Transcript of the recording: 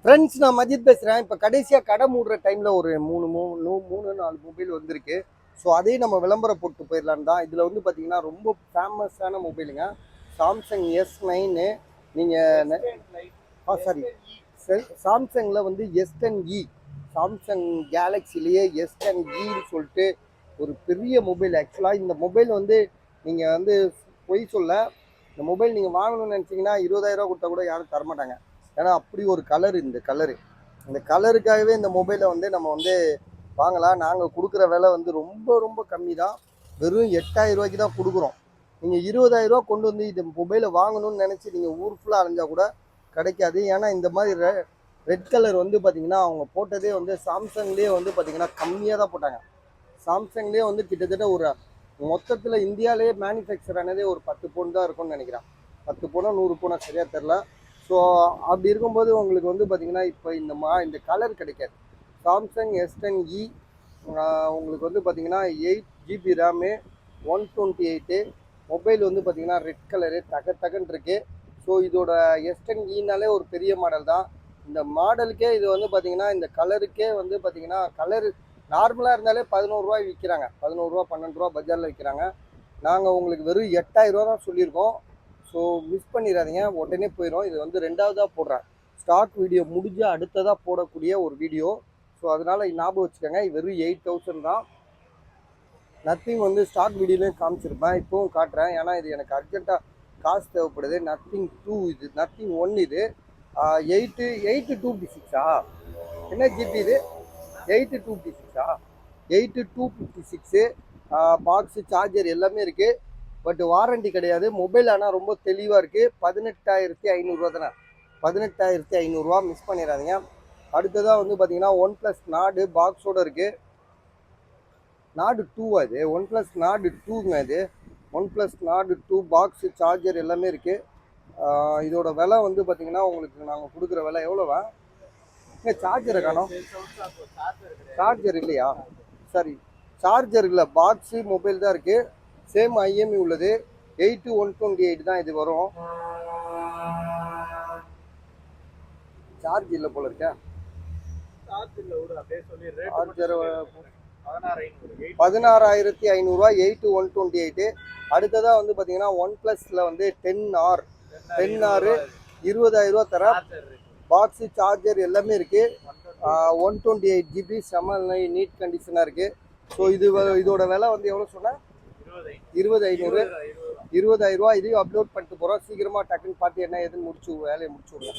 Friends, நான் மஜித் பேசுகிறேன். இப்போ கடைசியாக கடை மூடுற டைமில் ஒரு மூணு நாலு மொபைல் வந்திருக்கு. ஸோ அதையும் நம்ம விளம்பரம் போட்டு போயிடலான்னு தான். இதில் வந்து பார்த்தீங்கன்னா ரொம்ப ஃபேமஸான மொபைலுங்க. Samsung S9. நீங்கள் சாரி, சாம்சங்கில் வந்து S10e, சாம்சங் கேலக்ஸிலேயே S10eன்னு சொல்லிட்டு ஒரு பெரிய மொபைல். ஆக்சுவலாக இந்த மொபைல் வந்து நீங்கள் வந்து பொய் சொல்ல, இந்த மொபைல் நீங்கள் வாங்கணும்னு நினச்சிங்கன்னா 20,000 கொடுத்தா கூட யாரும் தரமாட்டாங்க. ஏன்னா அப்படி ஒரு கலர். இந்த கலருக்காகவே இந்த மொபைலை வந்து நம்ம வந்து வாங்கலாம். நாங்கள் கொடுக்குற விலை வந்து ரொம்ப ரொம்ப கம்மி தான். வெறும் 8,000 ரூபாய்க்கு தான் கொடுக்குறோம். நீங்கள் 20,000 ரூபா கொண்டு வந்து இந்த மொபைலை வாங்கணும்னு நினச்சி நீங்கள் ஊர் ஃபுல்லாக அலைஞ்சா கூட கிடைக்காது. ஏன்னா இந்த மாதிரி ரெட் கலர் வந்து பார்த்திங்கன்னா அவங்க போட்டதே வந்து சாம்சங்லேயே வந்து பார்த்திங்கன்னா கம்மியாக தான் போட்டாங்க. சாம்சங்லேயே வந்து கிட்டத்தட்ட ஒரு மொத்தத்தில் இந்தியாவிலேயே மேனுஃபேக்சர் ஆனதே ஒரு 10 பவுன் தான் இருக்கும்னு நினைக்கிறேன். 10 பவுனா 100 பவுனா சரியாக தெரில. ஸோ அப்படி இருக்கும்போது உங்களுக்கு வந்து பார்த்திங்கன்னா இப்போ இந்த கலர் கிடைக்காது. சாம்சங் S10e உங்களுக்கு வந்து பார்த்திங்கன்னா 8GB ரேமு, 128 மொபைல் வந்து பார்த்திங்கன்னா ரெட் கலரு தகன்னு இருக்குது. ஸோ இதோட S10eனாலே ஒரு பெரிய மாடல் தான். இந்த மாடலுக்கே இது வந்து பார்த்திங்கன்னா இந்த கலருக்கே வந்து பார்த்திங்கன்னா கலரு நார்மலாக இருந்தாலே 11 ரூபாய் விற்கிறாங்க. 11 ரூபா 12 ரூபா பஜாரில் விற்கிறாங்க. நாங்கள் உங்களுக்கு வெறும் 8,000 ரூபா தான் சொல்லியிருக்கோம். ஸோ மிஸ் பண்ணிடாதீங்க, உடனே போயிடும். இது வந்து ரெண்டாவதாக போடுறேன். ஸ்டாக் வீடியோ முடிஞ்சு அடுத்ததாக போடக்கூடிய ஒரு வீடியோ. ஸோ அதனால் ஞாபகம் வச்சுக்கோங்க. வெறும் 8,000 தான். நத்திங் வந்து ஸ்டாக் வீடியோலையும் காமிச்சிருப்பேன், இப்போவும் காட்டுறேன். ஏன்னா இது எனக்கு அர்ஜென்ட்டாக காசு தேவைப்படுது. நத்திங் 2 இது, நத்திங் 1 இது. 8256 என்ன ஜிபி இது? 8256 8256 பாக்ஸு சார்ஜர் எல்லாமே இருக்குது. பட் வாரண்டி கிடையாது. மொபைல் ஆனால் ரொம்ப தெளிவாக இருக்குது. 18,500 ரூபா தானே, 18,500 ரூபா. மிஸ் பண்ணிடாதீங்க. அடுத்ததாக வந்து பார்த்தீங்கன்னா OnePlus Nord பாக்ஸோடு இருக்குது. Nord 2 அது, OnePlus Nord 2ங்க இது. OnePlus Nord 2 பாக்ஸு சார்ஜர் எல்லாமே இருக்குது. இதோட விலை வந்து பார்த்தீங்கன்னா உங்களுக்கு நாங்கள் கொடுக்குற விலை எவ்வளோவா? சார்ஜரை காணோம். சார்ஜர் இல்லையா? சரி, சார்ஜர் இல்லை, பாக்ஸு மொபைல் தான் இருக்குது. சேம் IMEI உள்ளது. 8128 தான் இது வரும். சார்ஜ் இல்லை போல இருக்க. சார்ஜர் 16,500 ரூபா. 8128. அடுத்ததாக வந்து பார்த்தீங்கன்னா OnePlusல வந்து 10R 20,000 ரூபா தர. பாக்ஸு சார்ஜர் எல்லாமே இருக்குது. 128GB செம நீட் கண்டிஷனாக இருக்குது. ஸோ இதோட விலை வந்து எவ்வளோ சொன்னேன்? 20,000 ரூபா. இதையும் அப்லோட் பண்ணிட்டு போகிறோம். சீக்கிரமாக டக்குன்னு பார்த்து என்ன ஏதுன்னு வேலையை முடிச்சு விடுங்க.